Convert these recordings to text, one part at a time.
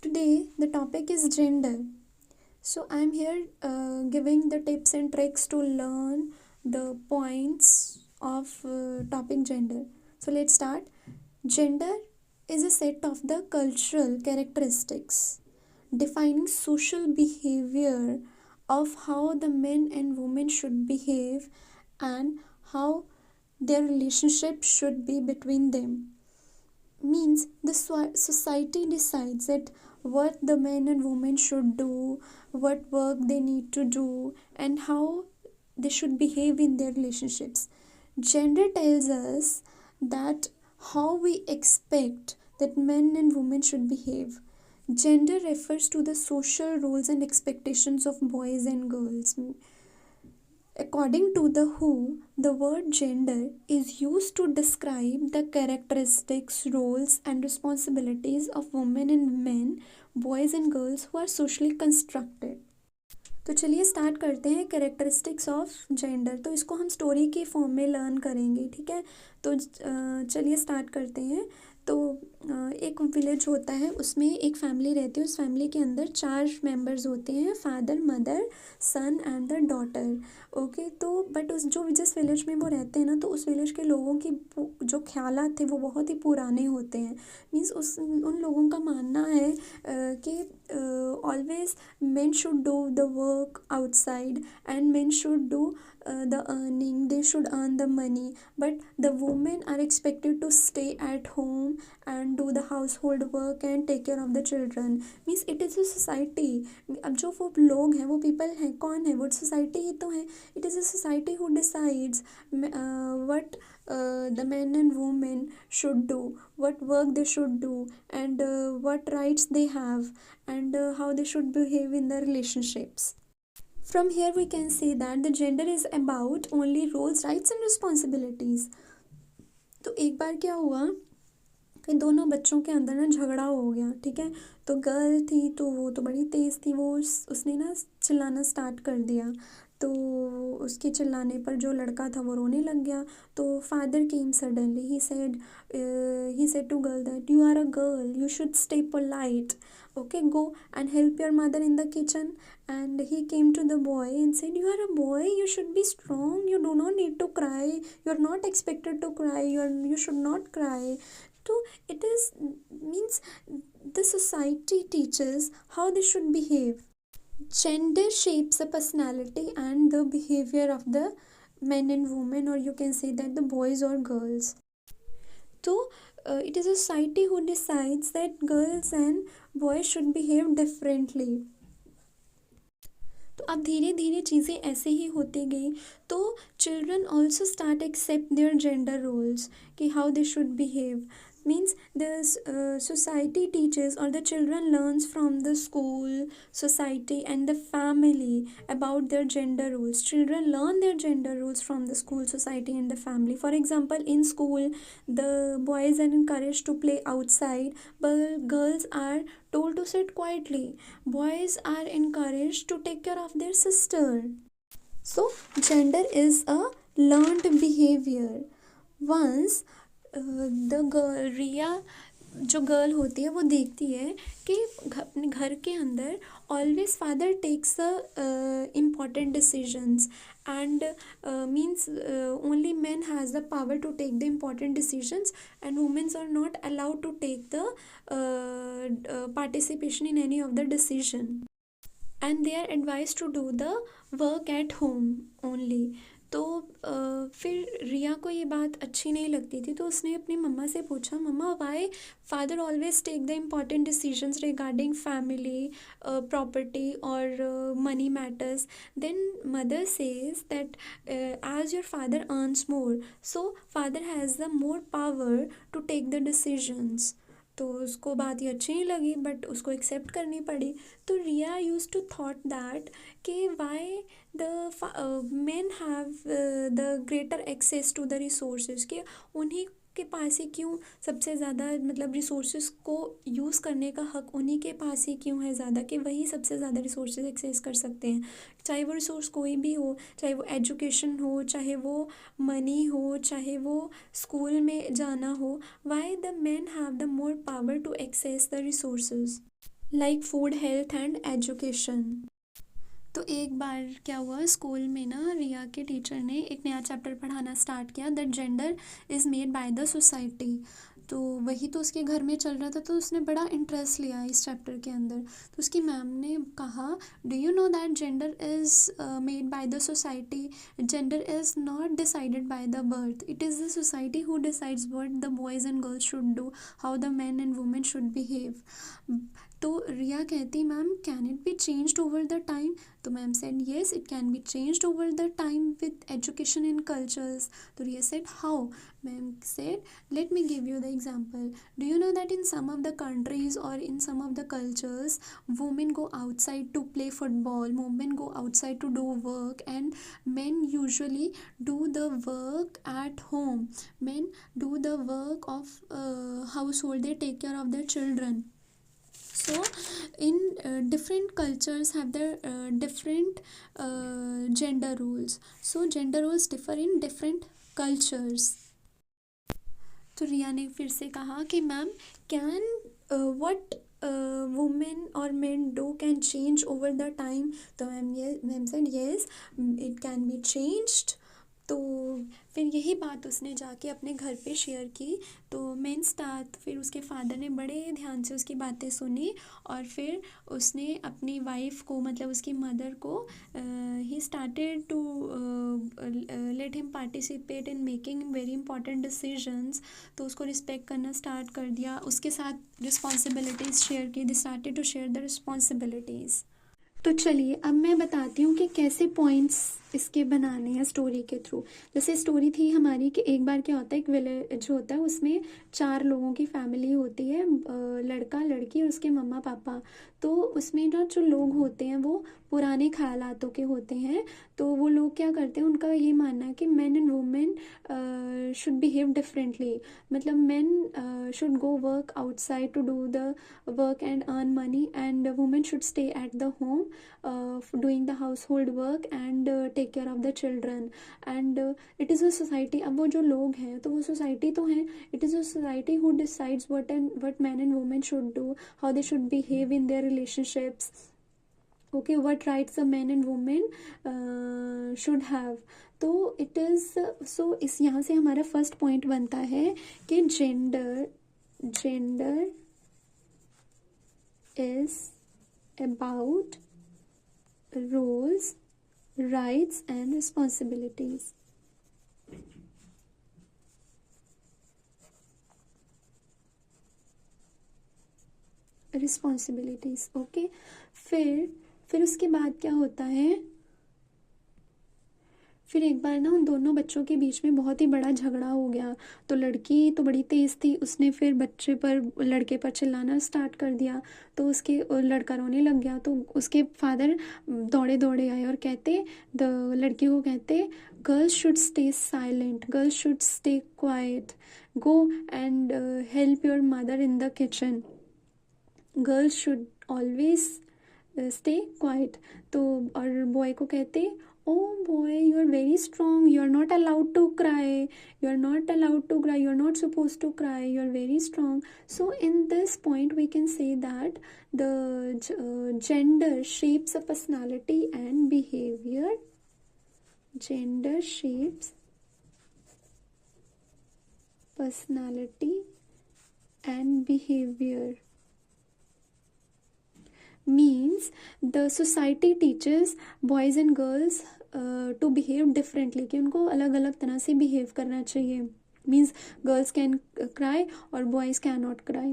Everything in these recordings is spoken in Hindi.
Today, the topic is gender. So, I'm here giving the tips and tricks to learn the points of topic gender. So, let's start. Gender is a set of the cultural characteristics defining social behavior of how the men and women should behave and how their relationship should be between them. Means the society decides that what the men and women should do, what work they need to do, and how they should behave in their relationships. Gender tells us that how we expect that men and women should behave. Gender refers to the social roles and expectations of boys and girls. According to the WHO, the word gender is used to describe the characteristics, roles, and responsibilities of women and men, boys and girls who are socially constructed. तो चलिए स्टार्ट करते हैं कैरेक्टरिस्टिक्स ऑफ जेंडर। तो इसको हम स्टोरी के फॉर्म में लर्न करेंगे, ठीक है। तो चलिए स्टार्ट करते हैं। तो एक विलेज होता है, उसमें एक फैमिली रहती है। उस फैमिली के अंदर 4 मेंबर्स होते हैं, father, mother, son and the daughter. Okay, तो बट उस जो जिस विलेज में वो रहते हैं ना, तो उस विलेज के लोगों की जो ख्यालात थे वो बहुत ही पुराने होते हैं। मीन्स उन लोगों का मानना है कि always men should do the work outside and men should do the earning, they should earn the money, but the women are expected to stay at home and do the household work and take care of the children. Means it is a society. अब जो वो लोग हैं, वो people हैं, कौन है वो? सोसाइटी ही तो है। It is a society who decides what the men and women should do, what work they should do, and what rights they have, and how they should behave in their relationships. From here we can see that the gender is about only roles, rights and responsibilities. तो एक बार क्या हुआ कि दोनों बच्चों के अंदर ना झगड़ा हो गया, ठीक है। तो गर्ल थी तो वो तो बड़ी तेज़ थी, वो उसने ना चिल्लाना स्टार्ट कर दिया। तो उसके चिल्लाने पर जो लड़का था वो रोने लग गया। तो father came suddenly, he said to girl that you are a girl, you should stay polite, okay, go and help your mother in the kitchen. And he came to the boy and said, you are a boy, you should be strong, you do not need to cry, you are not expected to cry, you should not cry. So it is means the society teaches how they should behave. Gender shapes the personality and the behavior of the men and women, or you can say that the boys or girls. So it is a society who decides that girls and boys should behave differently. तो अब धीरे धीरे चीज़ें ऐसे ही होती गई। तो children also start accept their gender roles कि how they should behave. means the society teaches, or the children learns from the school, society and the family about their gender roles. Children learn their gender roles from the school, society and the family. For example, in school the boys are encouraged to play outside, but girls are told to sit quietly. Boys are encouraged to take care of their sister. So gender is a learned behavior. Once the girl Riya जो गर्ल होती है वो देखती है कि अपने घर के अंदर always father takes the important decisions and means only men has the power to take the important decisions, and women are not allowed to take the participation in any of the decision, and they are advised to do the work at home only. तो फिर रिया को ये बात अच्छी नहीं लगती थी, तो उसने अपनी मम्मा से पूछा, mamma why father always take the important decisions regarding family, property और money matters. Then mother says that as your father earns more, so father has the more power to take the decisions. तो उसको बात ये अच्छी नहीं लगी, बट उसको एक्सेप्ट करनी पड़ी। तो Riya use to thought that कि why the men have the greater access to the resources, कि उन्हीं के पास ही क्यों सबसे ज़्यादा, मतलब रिसोर्सेज को यूज़ करने का हक उन्हीं के पास ही क्यों है ज़्यादा, कि वही सबसे ज़्यादा रिसोर्सेज एक्सेस कर सकते हैं। चाहे वो रिसोर्स कोई भी हो, चाहे वो एजुकेशन हो, चाहे वो मनी हो, चाहे वो स्कूल में जाना हो, why the men have the more power to access the resources. Like food, health and education. तो एक बार क्या हुआ, स्कूल में ना रिया के टीचर ने एक नया चैप्टर पढ़ाना स्टार्ट किया, that gender is made by the society. तो वही तो उसके घर में चल रहा था, तो उसने बड़ा इंटरेस्ट लिया इस चैप्टर के अंदर। तो उसकी मैम ने कहा, do you know that gender is made by the society, gender is not decided by the birth, it is the society who decides what the boys and girls should do, how the man and women should behave. तो रिया कहती, ma'am can it be changed over the time. तो ma'am said yes, it can be changed over the time with education and cultures. So Riya said how? Ma'am said, let me give you the example. Do you know that in some of the countries or in some of the cultures, women go outside to play football, women go outside to do work, and men usually do the work at home. Men do the work of household, they take care of their children. So in different cultures have their different gender roles, so gender roles differ in different cultures. तो रिया ने फिर से कहा कि मैम कैन व्हाट वुमेन और men do can change over the time. तो ma'am said yes, it can be changed. तो फिर यही बात उसने जाके अपने घर पे शेयर की। तो मेन स्टार्ट फिर उसके फादर ने बड़े ध्यान से उसकी बातें सुनी, और फिर उसने अपनी वाइफ को, मतलब उसकी मदर को, he started to let him participate in making very important decisions. तो उसको रिस्पेक्ट करना स्टार्ट कर दिया, उसके साथ रिस्पॉन्सिबिलिटीज़ शेयर की, they started to share the responsibilities. तो चलिए अब मैं बताती हूँ कि कैसे पॉइंट्स इसके बनाने हैं स्टोरी के थ्रू। जैसे स्टोरी थी हमारी कि एक बार क्या होता है, एक विलेज होता है, उसमें 4 लोगों की फैमिली होती है, लड़का लड़की और उसके मम्मा पापा। तो उसमें ना जो लोग होते हैं वो पुराने ख्यालातों के होते हैं। तो वो लोग क्या करते हैं, उनका ये मानना है कि man and women should behave differently. मतलब man should go work outside to do the work and earn money, and women should stay at the home doing the household work and take care of the children. And it is a society, अब वो जो लोग हैं तो वो सोसाइटी तो हैं, it is a society who decides what men and women should do, how they should behave in their relationships, okay, what rights a man and woman should have. तो it is so इस यहाँ से हमारा फर्स्ट पॉइंट बनता है कि gender is about roles, rights and responsibilities. Responsibilities, okay. फिर उसके बाद क्या होता है, फिर एक बार ना उन दोनों बच्चों के बीच में बहुत ही बड़ा झगड़ा हो गया। तो लड़की तो बड़ी तेज़ थी, उसने फिर लड़के पर चिल्लाना स्टार्ट कर दिया। तो उसके लड़का रोने लग गया। तो उसके फादर दौड़े दौड़े आए और लड़की को कहते, girls should stay silent, girls should stay quiet, go and help your mother in the kitchen, girls should always stay quiet. तो और बॉय को कहते, oh boy, you are very strong, you are not allowed to cry, you are not allowed to cry, you are not supposed to cry, you are very strong. So in this point we can say that the gender shapes a personality and behavior. Gender shapes personality and behavior means the society teaches boys and girls to behave differently, कि उनको अलग अलग तरह से behave करना चाहिए। means girls can cry और boys cannot cry।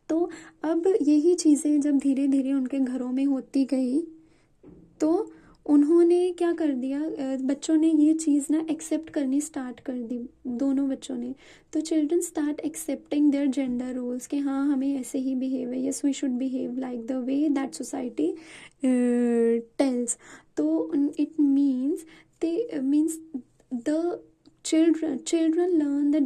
तो अब यही चीज़ें जब धीरे धीरे उनके घरों में होती गई तो उन्होंने क्या कर दिया, बच्चों ने ये चीज़ ना एक्सेप्ट करनी स्टार्ट कर दी, दोनों बच्चों ने। तो children start accepting their gender roles कि हाँ हमें ऐसे ही बिहेव है, yes we should behave like the way that society tells. तो it means the children learn their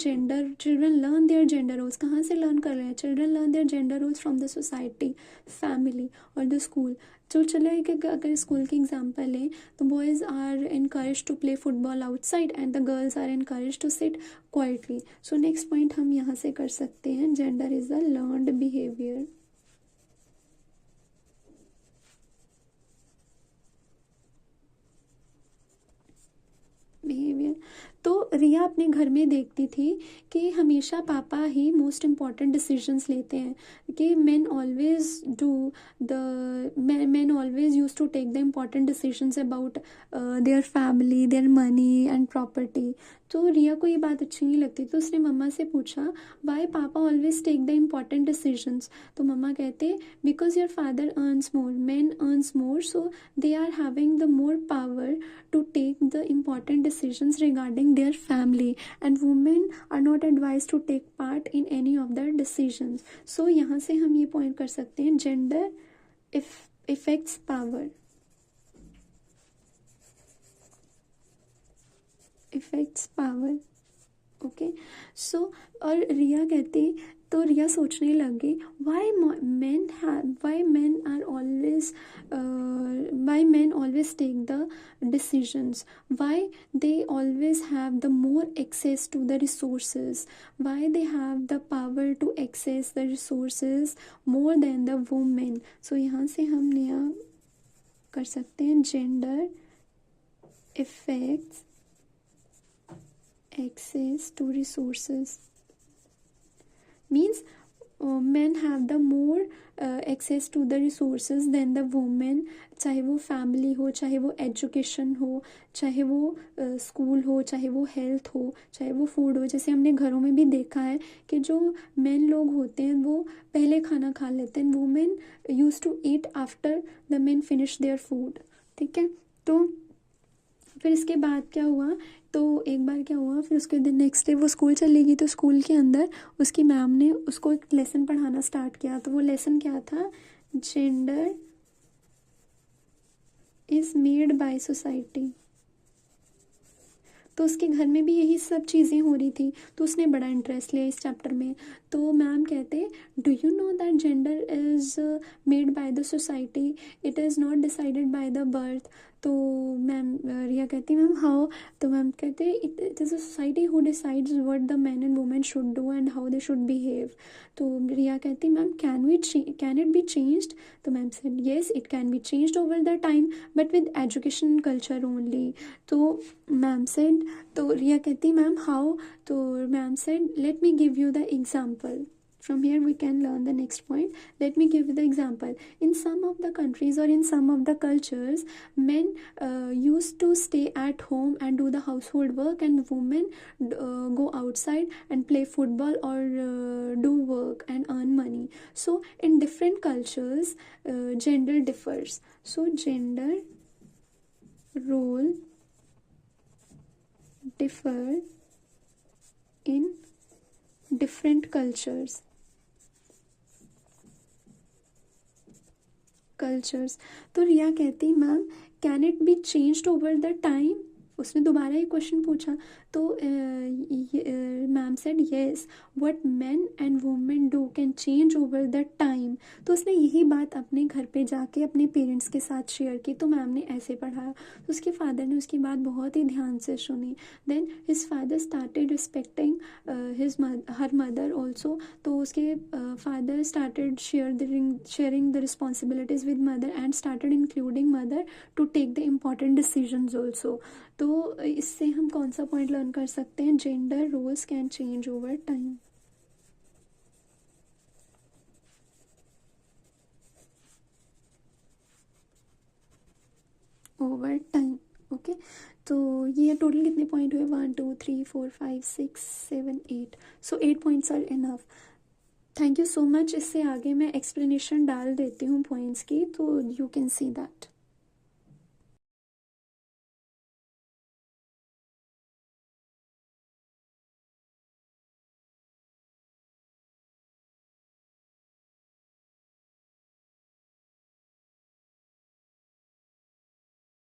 gender roles। कहाँ से लर्न कर रहे हैं, children learn their gender roles from the society, family और the school। तो चले कि अगर स्कूल की एग्जांपल लें तो boys are encouraged to play football outside and the girls are encouraged to sit quietly। so next point हम यहाँ से कर सकते हैं, gender is a learned behavior। रिया अपने घर में देखती थी कि हमेशा पापा ही मोस्ट इम्पॉर्टेंट डिसीजंस लेते हैं, कि men always do the men always used to take the important decisions about their family, their money and property. तो रिया को ये बात अच्छी नहीं लगती, तो उसने मम्मा से पूछा वाई पापा always take the important decisions. तो मम्मा कहते because your father earns more, man earns more, so they are having the more power to take the important decisions regarding their family, and women are not advised to take part in any of their decisions. So यहाँ से हम ये पॉइंट कर सकते हैं gender affects power. affects power. Okay so और रिया कहती, तो रिया सोचने लगी Y men always take the decisions, why they always have the more access to the resources, why they have the power to access the resources more than the women. So यहाँ से हम नया कर सकते हैं gender affects access to resources. Means men have the more access to the resources than the women, चाहे वो फैमिली हो, चाहे वो एजुकेशन हो, चाहे वो स्कूल हो, चाहे वो हेल्थ हो, चाहे वो फूड हो. जैसे हमने घरों में भी देखा है कि जो मेन लोग होते हैं वो पहले खाना खा लेते हैं, women use to eat after the men finish their food. ठीक है, तो फिर इसके बाद क्या हुआ, तो एक बार क्या हुआ, फिर उसके दिन नेक्स्ट डे वो स्कूल चली गई, तो स्कूल के अंदर उसकी मैम ने उसको एक लेसन पढ़ाना स्टार्ट किया. तो वो लेसन क्या था, gender is made by society. तो उसके घर में भी यही सब चीज़ें हो रही थी, तो उसने बड़ा इंटरेस्ट लिया इस चैप्टर में. तो मैम कहते do you know that gender is made by the society, it is not decided by the birth. तो मैम रिया कहती मैम हाउ. तो मैम कहते it is a society who decides what the man and women should do and how they should behave. तो रिया कहती ma'am can it be changed. तो ma'am said yes it can be changed over the time but with education and culture only. तो मैम सेड, तो रिया कहती मैम हाउ. तो ma'am said let me give you the example. From here we can learn the next point. Let me give you the example. In some of the countries or in some of the cultures, men used to stay at home and do the household work, and women go outside and play football or do work and earn money. So in different cultures, gender differs. So gender role differ in different cultures. तो रिया कहती ma'am can it be changed over the time. उसने दोबारा ये क्वेश्चन पूछा. तो ma'am said yes what main and women do can change over the time. तो उसने यही बात अपने घर पे जाके अपने पेरेंट्स के साथ शेयर की. तो मैम ने ऐसे पढ़ाया. तो उसके फादर ने उसकी बात बहुत ही ध्यान से सुनी. Then his father started respecting her mother also. तो उसके father started sharing the responsibilities with mother and started including mother to take the important decisions also. तो इससे हम कौन सा पॉइंट लर्न कर सकते हैं, gender roles can change over time. Over time. Okay, तो ये टोटल कितने पॉइंट हुए, 1 2 3 4 5 6 7 8. So 8 points are enough. Thank you so much. इससे आगे मैं एक्सप्लेनेशन डाल देती हूँ पॉइंट्स की, तो यू कैन सी दैट.